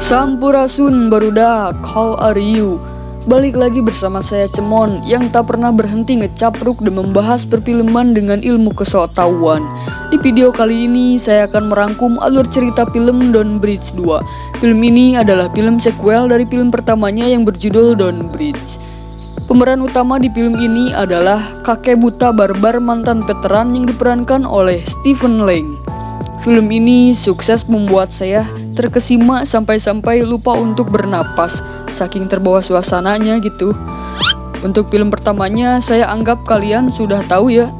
Sampurasun barudak, how are you? Balik lagi bersama saya Cemon yang tak pernah berhenti ngecapruk dan membahas perfilman dengan ilmu kesotahuan. Di video kali ini saya akan merangkum alur cerita film Don't Bridge 2. Film ini adalah film sequel dari film pertamanya yang berjudul Don't Bridge. Pemeran utama di film ini adalah kakek buta barbar mantan veteran yang diperankan oleh Stephen Lang. Film ini sukses membuat saya terkesima sampai-sampai lupa untuk bernapas, saking terbawa suasananya gitu. Untuk film pertamanya saya anggap kalian sudah tahu ya.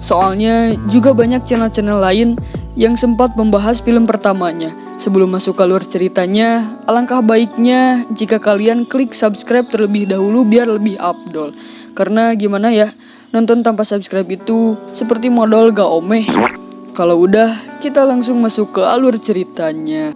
Soalnya juga banyak channel-channel lain yang sempat membahas film pertamanya. Sebelum masuk ke alur ceritanya, alangkah baiknya jika kalian klik subscribe terlebih dahulu biar lebih afdol. Karena gimana ya, nonton tanpa subscribe itu seperti modal gak omeh. Kalau udah, kita langsung masuk ke alur ceritanya.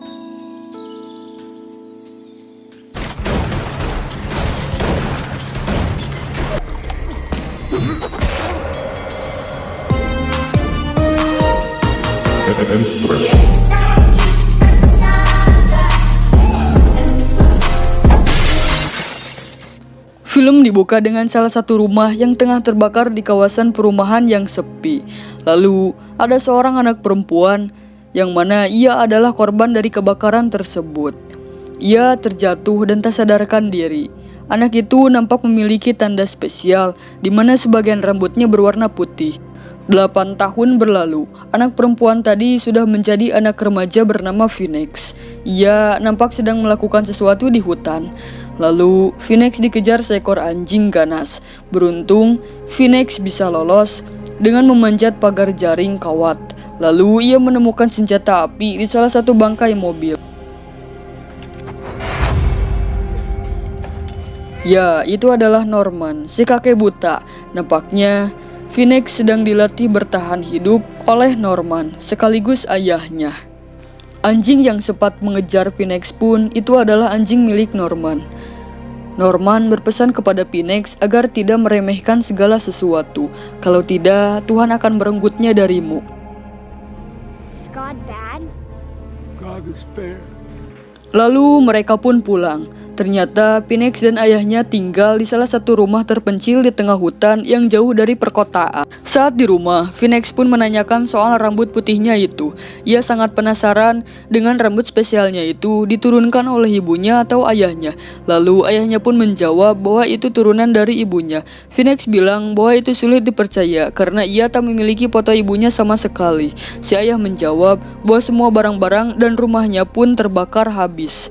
Film dibuka dengan salah satu rumah yang tengah terbakar di kawasan perumahan yang sepi. Lalu, ada seorang anak perempuan yang mana ia adalah korban dari kebakaran tersebut. Ia terjatuh dan tak sadarkan diri. Anak itu nampak memiliki tanda spesial, di mana sebagian rambutnya berwarna putih. 8 tahun berlalu, anak perempuan tadi sudah menjadi anak remaja bernama Phoenix. Ia nampak sedang melakukan sesuatu di hutan. Lalu, Phoenix dikejar seekor anjing ganas. Beruntung, Phoenix bisa lolos dengan memanjat pagar jaring kawat. Lalu, ia menemukan senjata api di salah satu bangkai mobil. Ya, itu adalah Norman, si kakek buta. Nampaknya, Phoenix sedang dilatih bertahan hidup oleh Norman, sekaligus ayahnya. Anjing yang sempat mengejar Phoenix pun itu adalah anjing milik Norman. Norman berpesan kepada Phoenix agar tidak meremehkan segala sesuatu. Kalau tidak, Tuhan akan merenggutnya darimu. Is God bad? God is fair. Lalu mereka pun pulang. Ternyata Phoenix dan ayahnya tinggal di salah satu rumah terpencil di tengah hutan yang jauh dari perkotaan. Saat di rumah, Phoenix pun menanyakan soal rambut putihnya itu. Ia sangat penasaran dengan rambut spesialnya itu diturunkan oleh ibunya atau ayahnya. Lalu ayahnya pun menjawab bahwa itu turunan dari ibunya. Phoenix bilang bahwa itu sulit dipercaya karena ia tak memiliki foto ibunya sama sekali. Si ayah menjawab bahwa semua barang-barang dan rumahnya pun terbakar habis.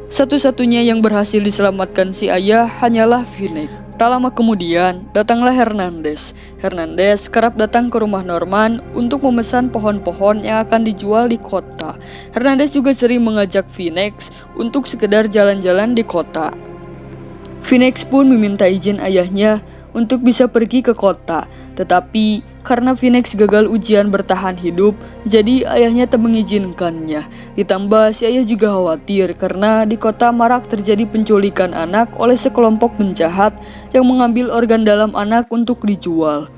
Satu-satunya yang berhasil diselamatkan si ayah hanyalah Phoenix. Tak lama kemudian, datanglah Hernandez. Hernandez kerap datang ke rumah Norman untuk memesan pohon-pohon yang akan dijual di kota. Hernandez juga sering mengajak Phoenix untuk sekedar jalan-jalan di kota. Phoenix pun meminta izin ayahnya untuk bisa pergi ke kota, tetapi karena Phoenix gagal ujian bertahan hidup, jadi ayahnya tak mengizinkannya. Ditambah si ayah juga khawatir karena di kota marak terjadi penculikan anak oleh sekelompok penjahat yang mengambil organ dalam anak untuk dijual.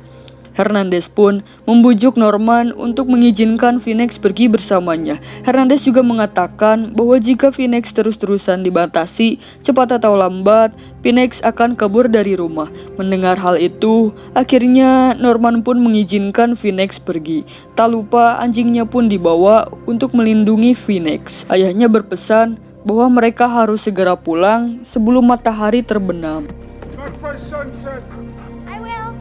Hernandez pun membujuk Norman untuk mengizinkan Phoenix pergi bersamanya. Hernandez juga mengatakan bahwa jika Phoenix terus-terusan dibatasi, cepat atau lambat, Phoenix akan kabur dari rumah. Mendengar hal itu, akhirnya Norman pun mengizinkan Phoenix pergi. Tak lupa anjingnya pun dibawa untuk melindungi Phoenix. Ayahnya berpesan bahwa mereka harus segera pulang sebelum matahari terbenam. Not by sunset. I will.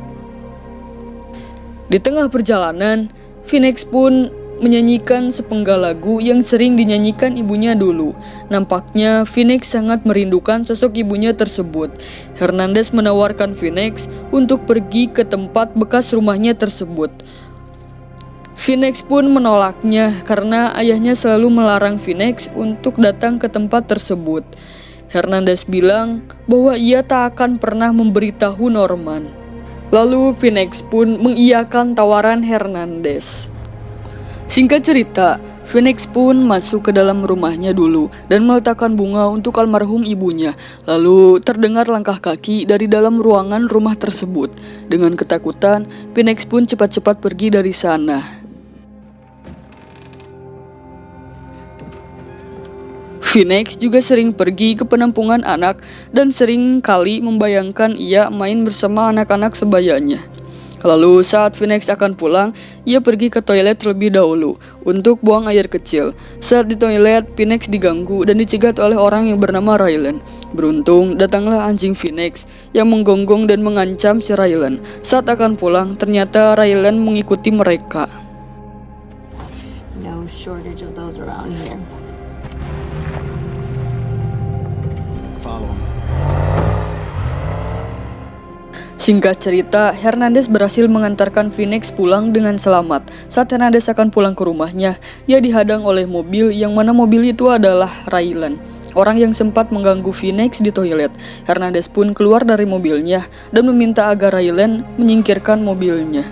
Di tengah perjalanan, Phoenix pun menyanyikan sepenggal lagu yang sering dinyanyikan ibunya dulu. Nampaknya Phoenix sangat merindukan sosok ibunya tersebut. Hernandez menawarkan Phoenix untuk pergi ke tempat bekas rumahnya tersebut. Phoenix pun menolaknya karena ayahnya selalu melarang Phoenix untuk datang ke tempat tersebut. Hernandez bilang bahwa ia tak akan pernah memberitahu Norman. Lalu Phoenix pun mengiyakan tawaran Hernandez. Singkat cerita, Phoenix pun masuk ke dalam rumahnya dulu dan meletakkan bunga untuk almarhum ibunya. Lalu terdengar langkah kaki dari dalam ruangan rumah tersebut. Dengan ketakutan, Phoenix pun cepat-cepat pergi dari sana. Phoenix juga sering pergi ke penampungan anak dan sering kali membayangkan ia main bersama anak-anak sebayanya. Lalu saat Phoenix akan pulang, ia pergi ke toilet terlebih dahulu untuk buang air kecil. Saat di toilet, Phoenix diganggu dan dicegat oleh orang yang bernama Rylan. Beruntung, datanglah anjing Phoenix yang menggonggong dan mengancam si Rylan. Saat akan pulang, ternyata Rylan mengikuti mereka. No shortage of those around here. Follow him. Singkat cerita, Hernandez berhasil mengantarkan Phoenix pulang dengan selamat. Saat Hernandez akan pulang ke rumahnya, ia dihadang oleh mobil yang mana mobil itu adalah Rylan, orang yang sempat mengganggu Phoenix di toilet. Hernandez pun keluar dari mobilnya dan meminta agar Rylan menyingkirkan mobilnya.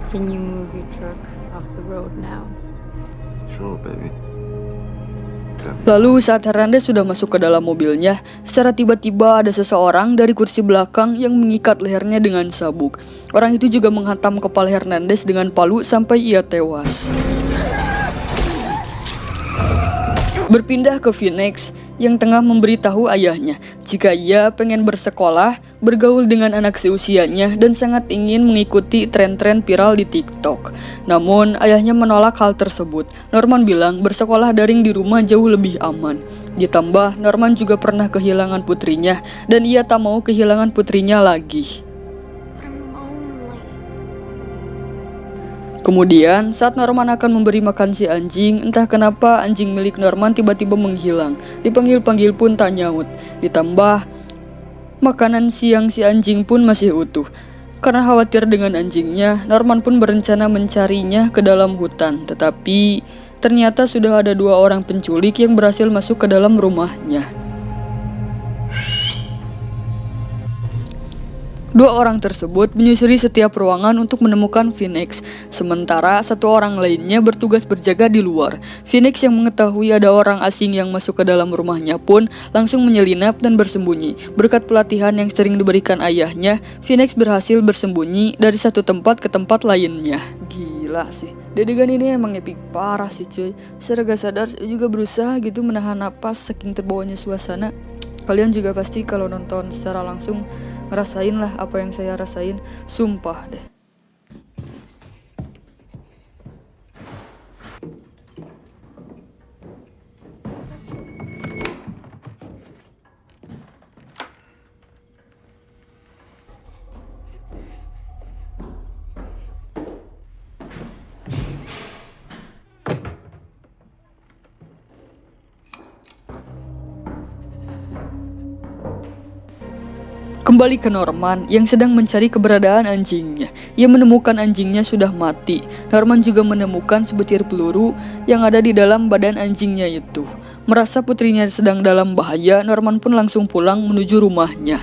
Can you move your truck off the road now? Sure, baby. Lalu saat Hernandez sudah masuk ke dalam mobilnya, secara tiba-tiba ada seseorang dari kursi belakang yang mengikat lehernya dengan sabuk. Orang itu juga menghantam kepala Hernandez dengan palu sampai ia tewas. Berpindah ke Phoenix yang tengah memberitahu ayahnya jika ia pengen bersekolah, bergaul dengan anak seusianya, dan sangat ingin mengikuti tren-tren viral di TikTok. Namun, ayahnya menolak hal tersebut. Norman bilang bersekolah daring di rumah jauh lebih aman. Ditambah, Norman juga pernah kehilangan putrinya, dan ia tak mau kehilangan putrinya lagi. I'm lonely. Kemudian, saat Norman akan memberi makan si anjing, entah kenapa anjing milik Norman tiba-tiba menghilang. Dipanggil-panggil pun tak nyaut. Ditambah, makanan siang si anjing pun masih utuh. Karena khawatir dengan anjingnya, Norman pun berencana mencarinya ke dalam hutan. Tetapi, ternyata sudah ada 2 orang penculik yang berhasil masuk ke dalam rumahnya. 2 orang tersebut menyusuri setiap ruangan untuk menemukan Phoenix, sementara 1 orang lainnya bertugas berjaga di luar. Phoenix yang mengetahui ada orang asing yang masuk ke dalam rumahnya pun langsung menyelinap dan bersembunyi. Berkat pelatihan yang sering diberikan ayahnya, Phoenix berhasil bersembunyi dari satu tempat ke tempat lainnya. Gila sih, dedegan ini emang epic parah sih cuy. Secara gak sadar juga berusaha gitu menahan napas saking terbawanya suasana. Kalian juga pasti kalau nonton secara langsung ngerasain lah apa yang saya rasain, sumpah deh. Kembali ke Norman yang sedang mencari keberadaan anjingnya. Ia menemukan anjingnya sudah mati. Norman juga menemukan sebutir peluru yang ada di dalam badan anjingnya itu. Merasa putrinya sedang dalam bahaya, Norman pun langsung pulang menuju rumahnya.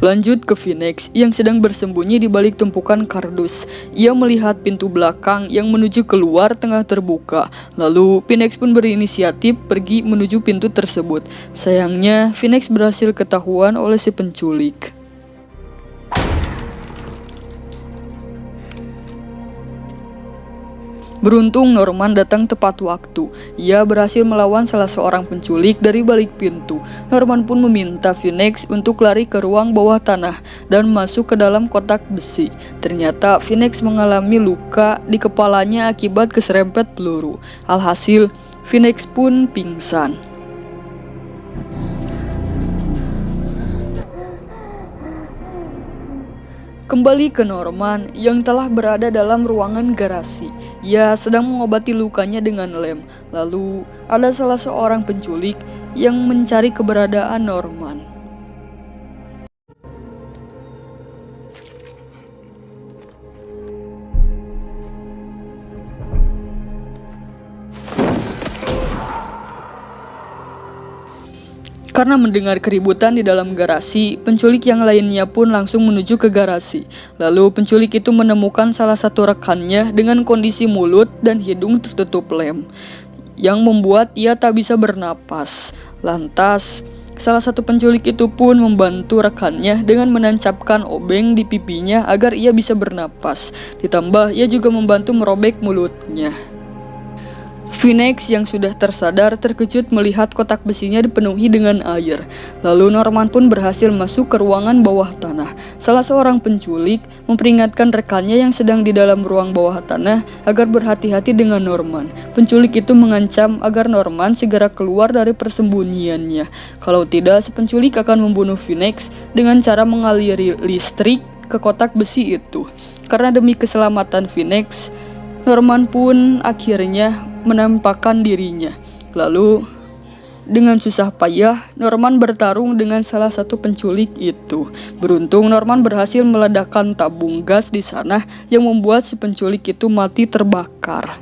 Lanjut ke Phoenix yang sedang bersembunyi di balik tumpukan kardus. Ia melihat pintu belakang yang menuju keluar tengah terbuka. Lalu Phoenix pun berinisiatif pergi menuju pintu tersebut. Sayangnya Phoenix berhasil ketahuan oleh si penculik. Beruntung Norman datang tepat waktu. Ia berhasil melawan salah seorang penculik dari balik pintu. Norman pun meminta Phoenix untuk lari ke ruang bawah tanah dan masuk ke dalam kotak besi. Ternyata Phoenix mengalami luka di kepalanya akibat keserempet peluru. Alhasil, Phoenix pun pingsan. Kembali ke Norman yang telah berada dalam ruangan garasi. Ia sedang mengobati lukanya dengan lem. Lalu ada salah seorang penculik yang mencari keberadaan Norman. Karena mendengar keributan di dalam garasi, penculik yang lainnya pun langsung menuju ke garasi. Lalu penculik itu menemukan salah satu rekannya dengan kondisi mulut dan hidung tertutup lem, yang membuat ia tak bisa bernapas. Lantas, Salah satu penculik itu pun membantu rekannya dengan menancapkan obeng di pipinya agar ia bisa bernapas. Ditambah ia juga membantu merobek mulutnya. Phoenix yang sudah tersadar terkejut melihat kotak besinya dipenuhi dengan air. Lalu Norman pun berhasil masuk ke ruangan bawah tanah. Salah seorang penculik memperingatkan rekannya yang sedang di dalam ruang bawah tanah agar berhati-hati dengan Norman. Penculik itu mengancam agar Norman segera keluar dari persembunyiannya. Kalau tidak, si penculik akan membunuh Phoenix dengan cara mengaliri listrik ke kotak besi itu. Karena demi keselamatan Phoenix, Norman pun akhirnya menampakkan dirinya. Lalu, dengan susah payah, Norman bertarung dengan salah satu penculik itu. Beruntung Norman berhasil meledakkan tabung gas di sana yang membuat si penculik itu mati terbakar.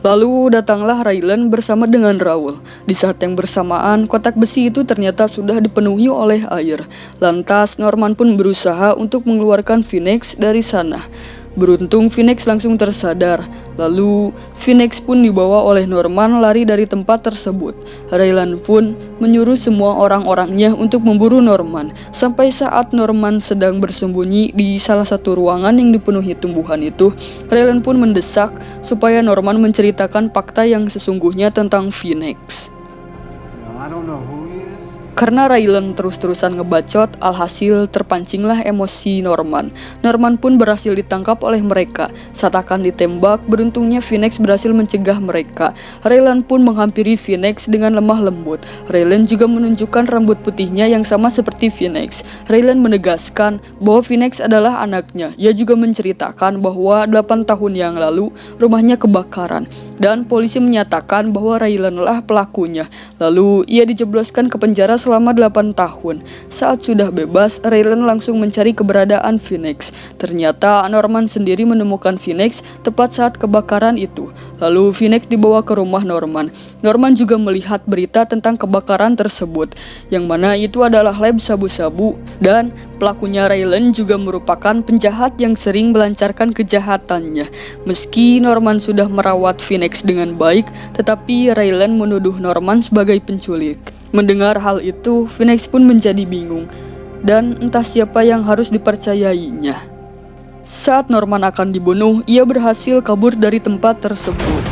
Lalu datanglah Raylan bersama dengan Raoul. Di saat yang bersamaan, kotak besi itu ternyata sudah dipenuhi oleh air. Lantas Norman pun berusaha untuk mengeluarkan Phoenix dari sana. Beruntung Phoenix langsung tersadar. Lalu Phoenix pun dibawa oleh Norman lari dari tempat tersebut. Raylan pun menyuruh semua orang-orangnya untuk memburu Norman. Sampai saat Norman sedang bersembunyi di salah satu ruangan yang dipenuhi tumbuhan itu, Raylan pun mendesak supaya Norman menceritakan fakta yang sesungguhnya tentang Phoenix. I don't know who he is. Karena Raylan terus-terusan ngebacot, alhasil terpancinglah emosi Norman. Norman pun berhasil ditangkap oleh mereka. Saat akan ditembak, beruntungnya Phoenix berhasil mencegah mereka. Raylan pun menghampiri Phoenix dengan lemah lembut. Raylan juga menunjukkan rambut putihnya yang sama seperti Phoenix. Raylan menegaskan bahwa Phoenix adalah anaknya. Ia juga menceritakan bahwa 8 tahun yang lalu rumahnya kebakaran. Dan polisi menyatakan bahwa Raylan lah pelakunya. Lalu ia dijebloskan ke penjara selama 8 tahun. Saat sudah bebas, Raylan langsung mencari keberadaan Phoenix. Ternyata Norman sendiri menemukan Phoenix tepat saat kebakaran itu. Lalu Phoenix dibawa ke rumah Norman. Norman juga melihat berita tentang kebakaran tersebut, yang mana itu adalah lab sabu-sabu, dan pelakunya Raylan juga merupakan penjahat yang sering melancarkan kejahatannya. Meski Norman sudah merawat Phoenix dengan baik, tetapi Raylan menuduh Norman sebagai penculik. Mendengar hal itu, Phoenix pun menjadi bingung, dan entah siapa yang harus dipercayainya. Saat Norman akan dibunuh, ia berhasil kabur dari tempat tersebut.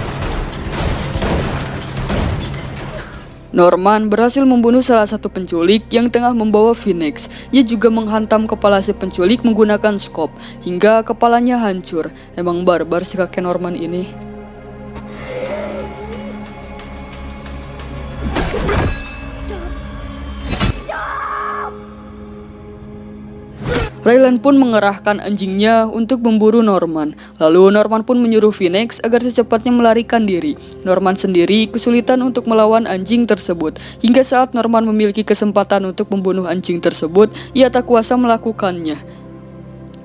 Norman berhasil membunuh salah satu penculik yang tengah membawa Phoenix. Ia juga menghantam kepala si penculik menggunakan skop, hingga kepalanya hancur. Emang barbar si kakek Norman ini. Raylan pun mengerahkan anjingnya untuk memburu Norman. Lalu Norman pun menyuruh Phoenix agar secepatnya melarikan diri. Norman sendiri kesulitan untuk melawan anjing tersebut. Hingga saat Norman memiliki kesempatan untuk membunuh anjing tersebut, ia tak kuasa melakukannya.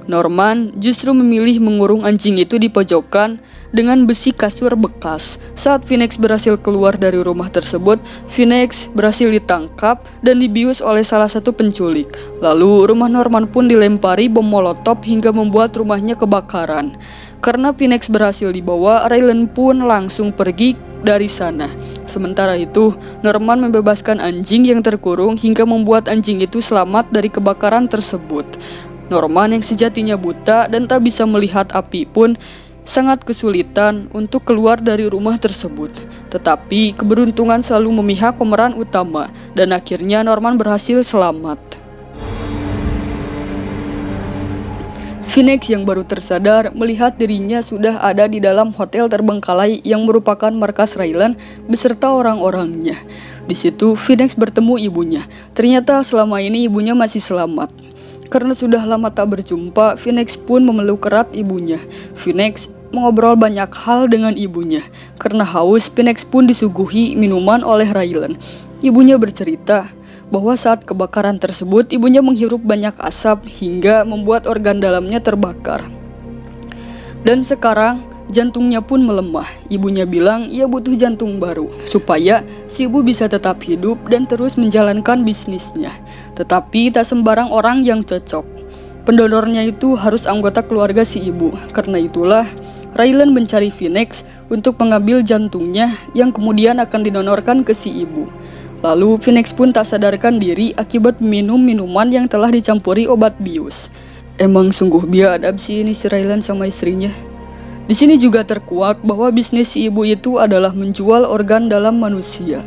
Norman justru memilih mengurung anjing itu di pojokan dengan besi kasur bekas. Saat Phoenix berhasil keluar dari rumah tersebut, Phoenix berhasil ditangkap dan dibius oleh salah satu penculik. Lalu rumah Norman pun dilempari bom molotov hingga membuat rumahnya kebakaran. Karena Phoenix berhasil dibawa, Raylan pun langsung pergi dari sana. Sementara itu, Norman membebaskan anjing yang terkurung hingga membuat anjing itu selamat dari kebakaran tersebut. Norman yang sejatinya buta dan tak bisa melihat api pun sangat kesulitan untuk keluar dari rumah tersebut. Tetapi keberuntungan selalu memihak pemeran utama, dan akhirnya Norman berhasil selamat. Phoenix yang baru tersadar melihat dirinya sudah ada di dalam hotel terbengkalai yang merupakan markas Raylan beserta orang-orangnya. Di situ Phoenix bertemu ibunya. Ternyata selama ini ibunya masih selamat. Karena sudah lama tak berjumpa, Phoenix pun memeluk erat ibunya. Phoenix mengobrol banyak hal dengan ibunya. Karena haus, Phoenix pun disuguhi minuman oleh Raylan. Ibunya bercerita bahwa saat kebakaran tersebut, ibunya menghirup banyak asap hingga membuat organ dalamnya terbakar. Dan sekarang jantungnya pun melemah. Ibunya bilang ia butuh jantung baru supaya si ibu bisa tetap hidup dan terus menjalankan bisnisnya. Tetapi tak sembarang orang yang cocok. Pendonornya itu harus anggota keluarga si ibu. Karena itulah Raylan mencari Phoenix untuk mengambil jantungnya yang kemudian akan didonorkan ke si ibu. Lalu Phoenix pun tak sadarkan diri akibat minum minuman yang telah dicampuri obat bius. Emang sungguh biadab sih ini si Raylan sama istrinya. Di sini juga terkuak bahwa bisnis si ibu itu adalah menjual organ dalam manusia.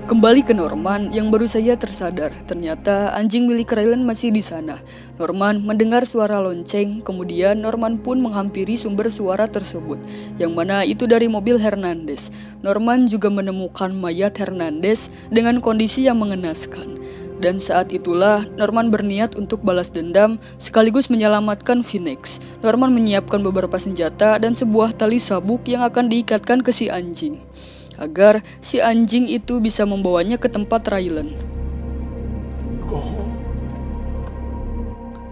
Kembali ke Norman yang baru saja tersadar, ternyata anjing milik Raylan masih di sana. Norman mendengar suara lonceng, kemudian Norman pun menghampiri sumber suara tersebut, yang mana itu dari mobil Hernandez. Norman juga menemukan mayat Hernandez dengan kondisi yang mengenaskan. Dan saat itulah Norman berniat untuk balas dendam sekaligus menyelamatkan Phoenix. Norman menyiapkan beberapa senjata dan sebuah tali sabuk yang akan diikatkan ke si anjing, agar si anjing itu bisa membawanya ke tempat Raylan.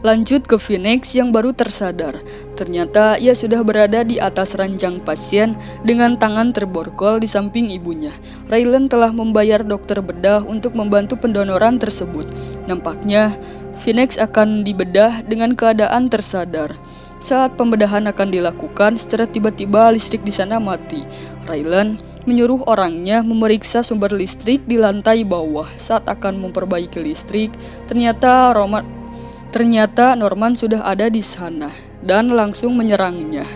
Lanjut ke Phoenix yang baru tersadar. Ternyata ia sudah berada di atas ranjang pasien dengan tangan terborgol di samping ibunya. Raylan telah membayar dokter bedah untuk membantu pendonoran tersebut. Nampaknya Phoenix akan dibedah dengan keadaan tersadar. Saat pembedahan akan dilakukan, secara tiba-tiba listrik di sana mati. Raylan menyuruh orangnya memeriksa sumber listrik di lantai bawah. Saat akan memperbaiki listrik, ternyata Norman sudah ada di sana dan langsung menyerangnya.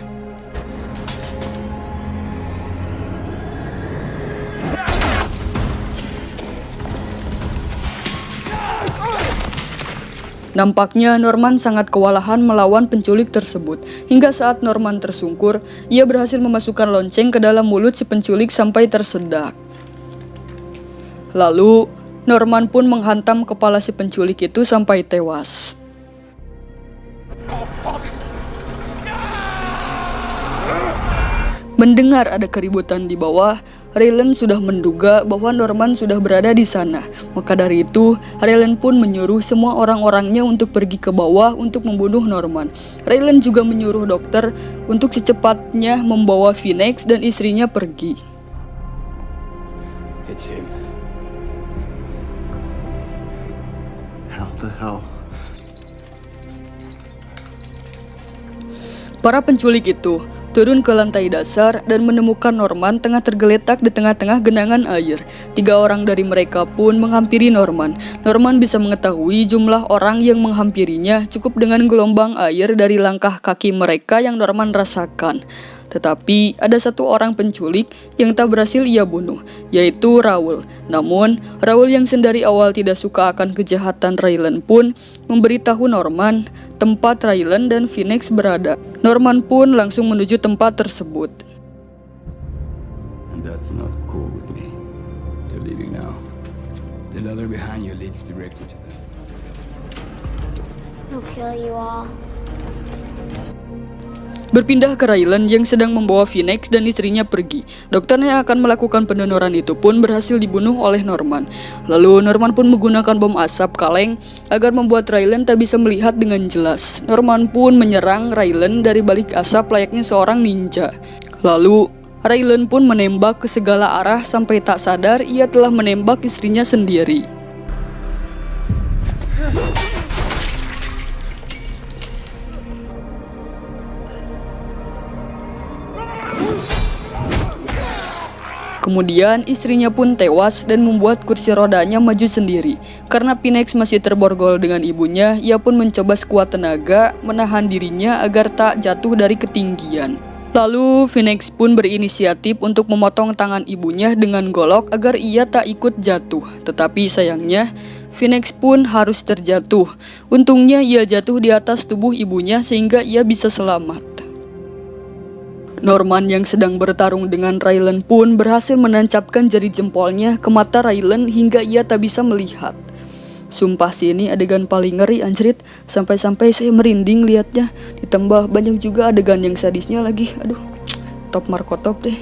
Nampaknya Norman sangat kewalahan melawan penculik tersebut. Hingga saat Norman tersungkur, ia berhasil memasukkan lonceng ke dalam mulut si penculik sampai tersedak. Lalu, Norman pun menghantam kepala si penculik itu sampai tewas. Mendengar ada keributan di bawah, Raylan sudah menduga bahwa Norman sudah berada di sana. Maka dari itu, Raylan pun menyuruh semua orang-orangnya untuk pergi ke bawah untuk membunuh Norman. Raylan juga menyuruh dokter untuk secepatnya membawa Phoenix dan istrinya pergi. It's him. How the hell? Para penculik itu turun ke lantai dasar dan menemukan Norman tengah tergeletak di tengah-tengah genangan air. 3 orang dari mereka pun menghampiri Norman. Norman bisa mengetahui jumlah orang yang menghampirinya cukup dengan gelombang air dari langkah kaki mereka yang Norman rasakan. Tetapi ada 1 orang penculik yang tak berhasil ia bunuh, yaitu Raul. Namun, Raul yang sendiri awal tidak suka akan kejahatan Raylan pun memberitahu Norman tempat Raylan dan Phoenix berada. Norman pun langsung menuju tempat tersebut. And that's not cool with me. They're leaving now. The leather behind you leads directly to them. He'll kill you all. Berpindah ke Raylan yang sedang membawa Phoenix dan istrinya pergi. Dokternya akan melakukan pendonoran itu pun berhasil dibunuh oleh Norman. Lalu Norman pun menggunakan bom asap kaleng agar membuat Raylan tak bisa melihat dengan jelas. Norman pun menyerang Raylan dari balik asap layaknya seorang ninja. Lalu Raylan pun menembak ke segala arah sampai tak sadar ia telah menembak istrinya sendiri. Kemudian istrinya pun tewas dan membuat kursi rodanya maju sendiri. Karena Phoenix masih terborgol dengan ibunya, ia pun mencoba sekuat tenaga menahan dirinya agar tak jatuh dari ketinggian. Lalu Phoenix pun berinisiatif untuk memotong tangan ibunya dengan golok agar ia tak ikut jatuh. Tetapi sayangnya Phoenix pun harus terjatuh. Untungnya ia jatuh di atas tubuh ibunya sehingga ia bisa selamat. Norman yang sedang bertarung dengan Raylan pun berhasil menancapkan jari jempolnya ke mata Raylan hingga ia tak bisa melihat. Sumpah sih ini adegan paling ngeri anjrit, sampai-sampai saya merinding liatnya. Ditambah banyak juga adegan yang sadisnya lagi. Aduh, top Marco top deh.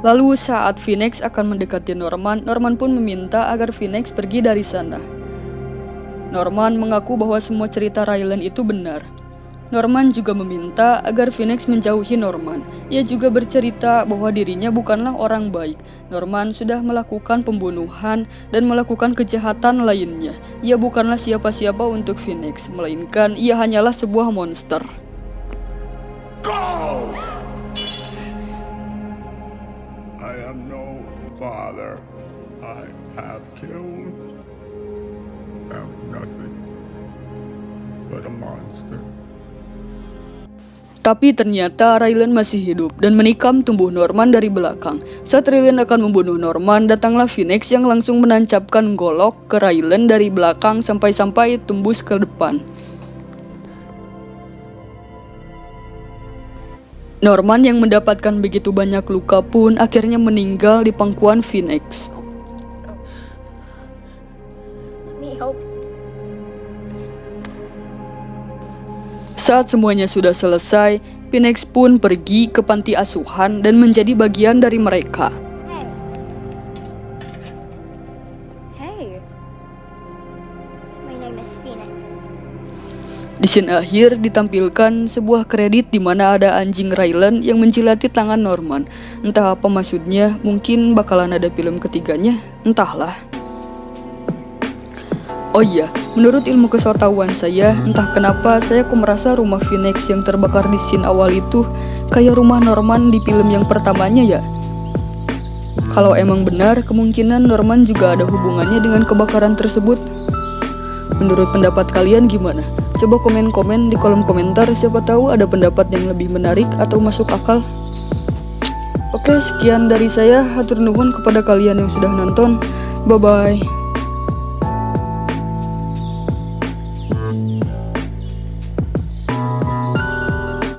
Lalu saat Phoenix akan mendekati Norman, Norman pun meminta agar Phoenix pergi dari sana. Norman mengaku bahwa semua cerita Raylan itu benar. Norman juga meminta agar Phoenix menjauhi Norman. Ia juga bercerita bahwa dirinya bukanlah orang baik. Norman sudah melakukan pembunuhan dan melakukan kejahatan lainnya. Ia bukanlah siapa-siapa untuk Phoenix, melainkan ia hanyalah sebuah monster. Go! I am no father. I have killed. Am nothing but a monster. Tapi ternyata Raylan masih hidup dan menikam tubuh Norman dari belakang. Saat Raylan akan membunuh Norman, datanglah Phoenix yang langsung menancapkan golok ke Raylan dari belakang sampai-sampai tembus ke depan. Norman yang mendapatkan begitu banyak luka pun akhirnya meninggal di pangkuan Phoenix. Let me help. Saat semuanya sudah selesai, Phoenix pun pergi ke panti asuhan dan menjadi bagian dari mereka. Hey. My name is Phoenix. Di scene akhir ditampilkan sebuah kredit di mana ada anjing Raylan yang menjilati tangan Norman. Entah apa maksudnya, mungkin bakalan ada film ketiganya, entahlah. Oh iya, menurut ilmu kesotawan saya, entah kenapa saya kok merasa rumah Phoenix yang terbakar di scene awal itu kayak rumah Norman di film yang pertamanya ya. Kalau emang benar, kemungkinan Norman juga ada hubungannya dengan kebakaran tersebut. Menurut pendapat kalian gimana? Coba komen-komen di kolom komentar, siapa tahu ada pendapat yang lebih menarik atau masuk akal. Oke, sekian dari saya. Hatur nuhun kepada kalian yang sudah nonton. Bye-bye.